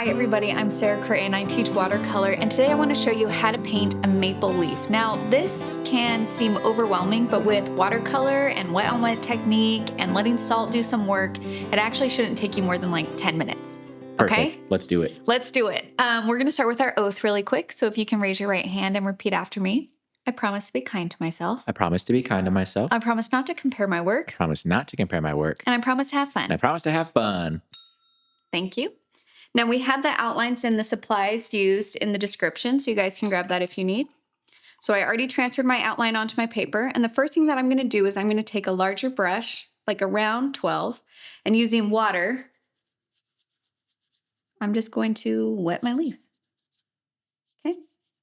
Hi everybody, I'm Sarah Cray and I teach watercolor, and today I want to show you how to paint a maple leaf. Now this can seem overwhelming, but with watercolor and wet on wet technique and letting salt do some work, it actually shouldn't take you more than like 10 minutes. Okay? Perfect. Let's do it. Let's do it. We're going to start with our oath really quick, so if you can raise your right hand and repeat after me. I promise to be kind to myself. I promise to be kind to myself. I promise not to compare my work. I promise not to compare my work. And I promise to have fun. And I promise to have fun. Thank you. Now we have the outlines and the supplies used in the description, so you guys can grab that if you need. So I already transferred my outline onto my paper, and the first thing that I'm going to do is I'm going to take a larger brush, like a round 12, and using water, I'm just going to wet my leaf. Okay,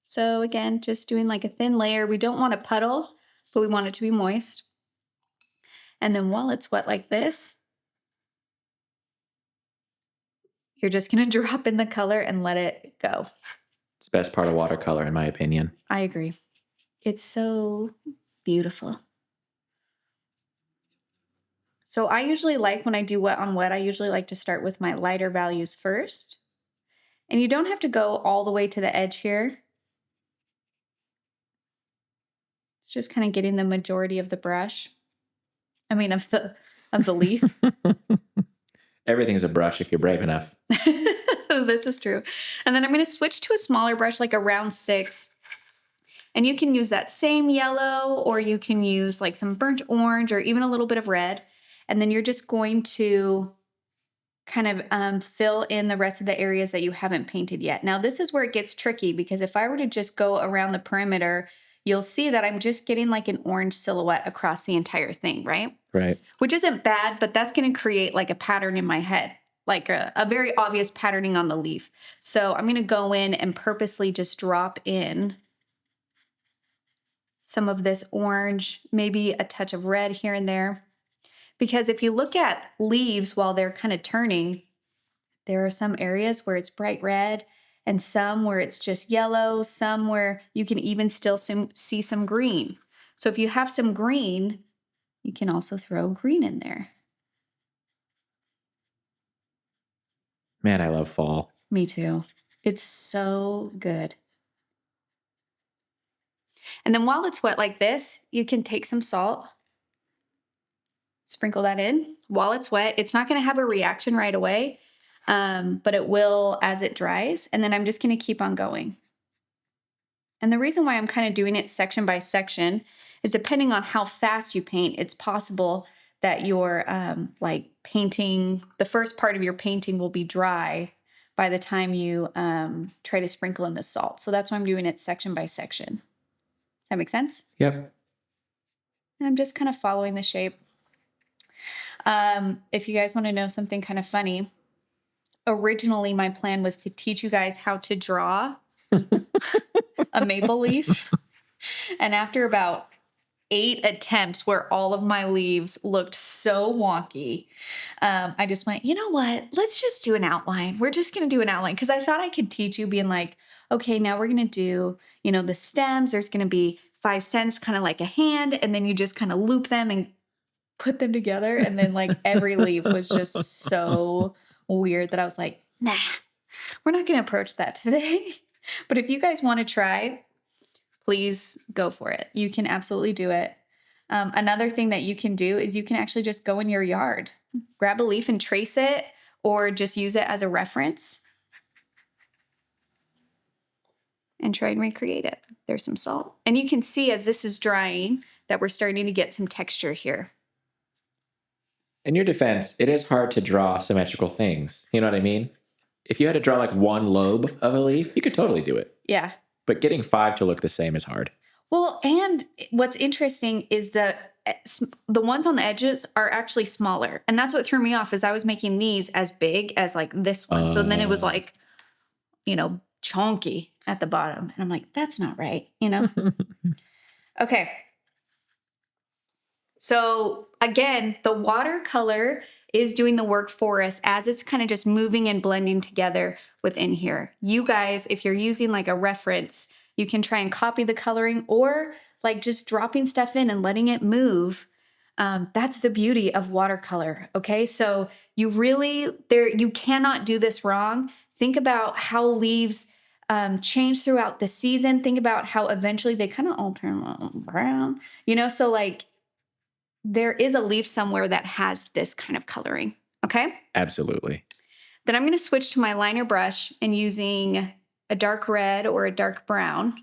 so again, just doing like a thin layer. We don't want a puddle, but we want it to be moist. And then while it's wet like this, you're just going to drop in the color and let it go. It's the best part of watercolor, in my opinion. I agree. It's so beautiful. So I usually like, when I do wet on wet, I usually like to start with my lighter values first. And you don't have to go all the way to the edge here. It's just kind of getting the majority of the brush. I mean, of the leaf. Everything's a brush if you're brave enough. This is true. And then I'm going to switch to a smaller brush, like a round 6. And you can use that same yellow, or you can use like some burnt orange or even a little bit of red. And then you're just going to kind of fill in the rest of the areas that you haven't painted yet. Now, this is where it gets tricky, because if I were to just go around the perimeter, you'll see that I'm just getting like an orange silhouette across the entire thing, right? Right. Which isn't bad, but that's going to create like a pattern in my head, like a very obvious patterning on the leaf. So I'm going to go in and purposely just drop in some of this orange, maybe a touch of red here and there. Because if you look at leaves while they're kind of turning, there are some areas where it's bright red and some where it's just yellow, some where you can even still see some green. So if you have some green, you can also throw green in there. Man, I love fall. Me too. It's so good. And then while it's wet like this, you can take some salt, sprinkle that in. While it's wet, it's not going to have a reaction right away, but it will as it dries. And then I'm just going to keep on going. And the reason why I'm kind of doing it section by section is, depending on how fast you paint, it's possible that your like painting, the first part of your painting will be dry by the time you try to sprinkle in the salt. So that's why I'm doing it section by section. That make sense? Yep. And I'm just kind of following the shape. If you guys want to know something kind of funny, originally my plan was to teach you guys how to draw a maple leaf. And after about 8 attempts where all of my leaves looked so wonky, I just went, you know what? Let's just do an outline. We're just going to do an outline, because I thought I could teach you, being like, okay, now we're going to do, the stems. There's going to be 5 cents, kind of like a hand, and then you just kind of loop them and put them together. And then like every leaf was just so weird that I was like, nah, we're not going to approach that today. But if you guys want to try, please go for it. You can absolutely do it. Another thing that you can do is you can actually just go in your yard, grab a leaf and trace it, or just use it as a reference and try and recreate it. There's some salt. And you can see as this is drying that we're starting to get some texture here. In your defense, it is hard to draw symmetrical things. You know what I mean? If you had to draw like one lobe of a leaf, you could totally do it. Yeah. But getting 5 to look the same is hard. Well, and what's interesting is that the ones on the edges are actually smaller. And that's what threw me off, is I was making these as big as like this one. So then it was like, chunky at the bottom. And I'm like, that's not right, Okay. So again, the watercolor is doing the work for us as it's kind of just moving and blending together within here. You guys, if you're using like a reference, you can try and copy the coloring, or like just dropping stuff in and letting it move. That's the beauty of watercolor. Okay. So you cannot do this wrong. Think about how leaves change throughout the season. Think about how eventually they kind of all turn brown, so like there is a leaf somewhere that has this kind of coloring. Okay. Absolutely. Then I'm going to switch to my liner brush, and using a dark red or a dark brown,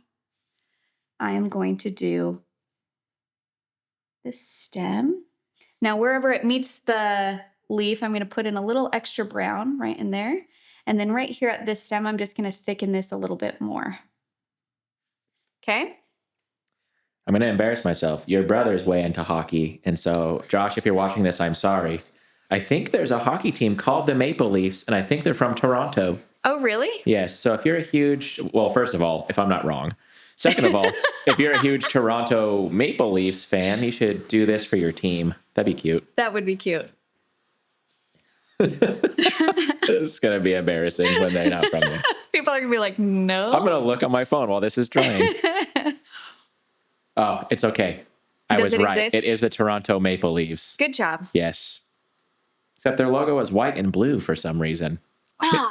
I am going to do the stem. Now, wherever it meets the leaf, I'm going to put in a little extra brown right in there. And then right here at this stem, I'm just going to thicken this a little bit more. Okay. I'm going to embarrass myself. Your brother's way into hockey. And so, Josh, if you're watching this, I'm sorry. I think there's a hockey team called the Maple Leafs, and I think they're from Toronto. Oh, really? Yes. So if you're a huge, well, first of all, if I'm not wrong. Second of all, if you're a huge Toronto Maple Leafs fan, you should do this for your team. That'd be cute. That would be cute. It's going to be embarrassing when they're not from there. People are going to be like, no. I'm going to look on my phone while this is drying. Oh, it's okay. I was right. Exist? It is the Toronto Maple Leafs. Good job. Yes. Except their logo is white and blue for some reason.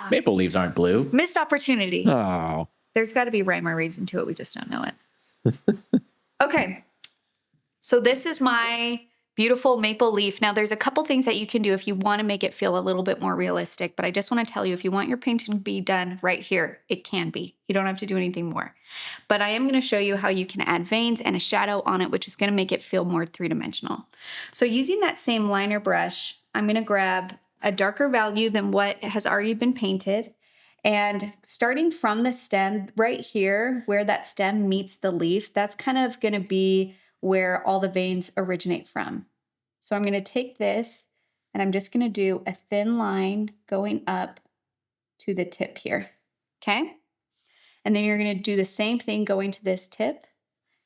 Maple Leaves aren't blue. Missed opportunity. Oh. There's got to be rhyme or reason to it. We just don't know it. Okay. So this is my beautiful maple leaf. Now, there's a couple things that you can do if you want to make it feel a little bit more realistic, but I just want to tell you, if you want your painting to be done right here, it can be. You don't have to do anything more. But I am going to show you how you can add veins and a shadow on it, which is going to make it feel more three-dimensional. So using that same liner brush, I'm going to grab a darker value than what has already been painted. And starting from the stem right here, where that stem meets the leaf, that's kind of going to be where all the veins originate from. So I'm going to take this and I'm just going to do a thin line going up to the tip here. Okay. And then you're going to do the same thing going to this tip.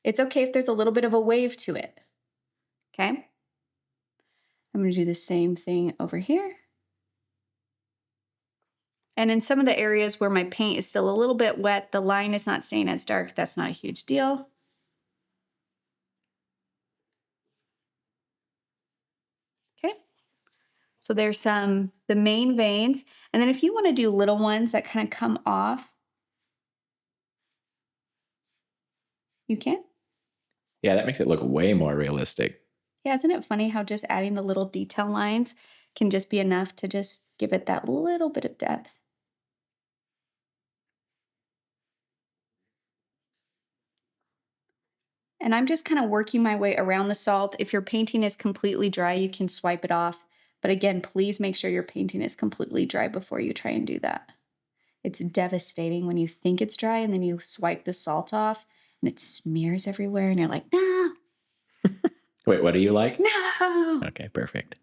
It's okay if there's a little bit of a wave to it. Okay. I'm going to do the same thing over here. And in some of the areas where my paint is still a little bit wet, the line is not staying as dark. That's not a huge deal. Okay. So there's the main veins. And then if you want to do little ones that kind of come off, you can. Yeah, that makes it look way more realistic. Yeah, isn't it funny how just adding the little detail lines can just be enough to just give it that little bit of depth? And I'm just kind of working my way around the salt. If your painting is completely dry, you can swipe it off. But again, please make sure your painting is completely dry before you try and do that. It's devastating when you think it's dry and then you swipe the salt off and it smears everywhere and you're like, no. Wait, what do you like? No. Okay, perfect.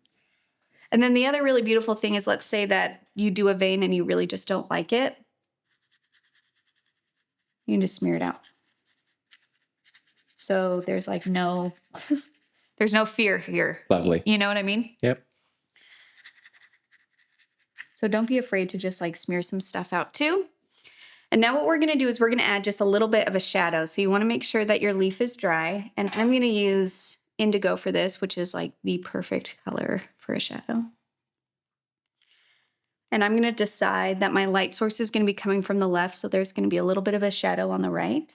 And then the other really beautiful thing is, let's say that you do a vein and you really just don't like it. You can just smear it out. So there's like there's no fear here. Lovely. You know what I mean? Yep. So don't be afraid to just like smear some stuff out too. And now what we're going to do is we're going to add just a little bit of a shadow. So you want to make sure that your leaf is dry. And I'm going to use Indigo for this, which is like the perfect color for a shadow. And I'm going to decide that my light source is going to be coming from the left. So there's going to be a little bit of a shadow on the right.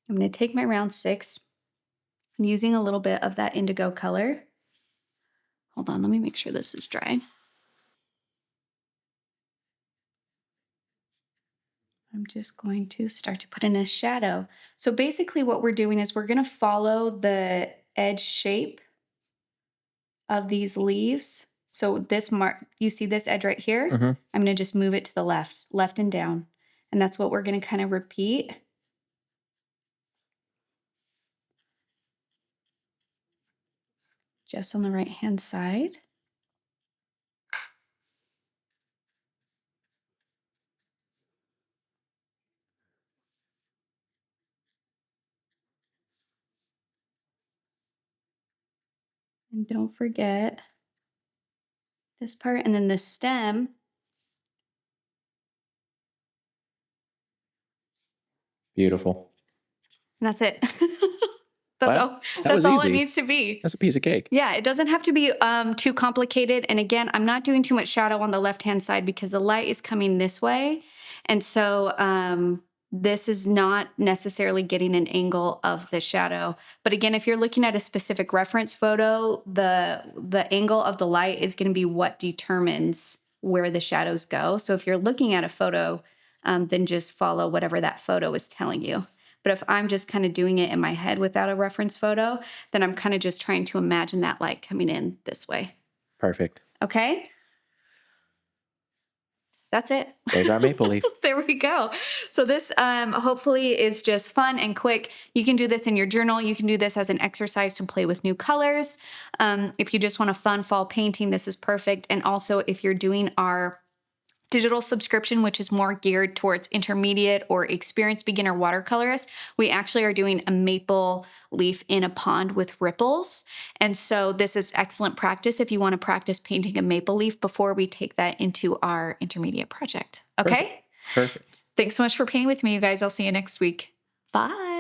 I'm going to take my round 6. I'm using a little bit of that indigo color. Hold on, let me make sure this is dry. I'm just going to start to put in a shadow. So basically what we're doing is we're going to follow the edge shape of these leaves. So this mark, you see this edge right here? Mm-hmm. I'm going to just move it to the left and down. And that's what we're going to kind of repeat. Just on the right-hand side. And don't forget this part, and then the stem. Beautiful. And that's it. That's Well, all. that was That's all easy. it needs to be. That's a piece of cake. Yeah, it doesn't have to be too complicated. And again, I'm not doing too much shadow on the left-hand side because the light is coming this way. And so this is not necessarily getting an angle of the shadow. But again, if you're looking at a specific reference photo, the angle of the light is going to be what determines where the shadows go. So if you're looking at a photo, then just follow whatever that photo is telling you. But if I'm just kind of doing it in my head without a reference photo, then I'm kind of just trying to imagine that light coming in this way. Perfect. Okay? That's it. There's our maple leaf. There we go. So this hopefully is just fun and quick. You can do this in your journal. You can do this as an exercise to play with new colors. If you just want a fun fall painting, this is perfect. And also if you're doing our digital subscription, which is more geared towards intermediate or experienced beginner watercolorists, we actually are doing a maple leaf in a pond with ripples. And so this is excellent practice if you want to practice painting a maple leaf before we take that into our intermediate project. Okay? Perfect. Thanks so much for painting with me, you guys. I'll see you next week. Bye.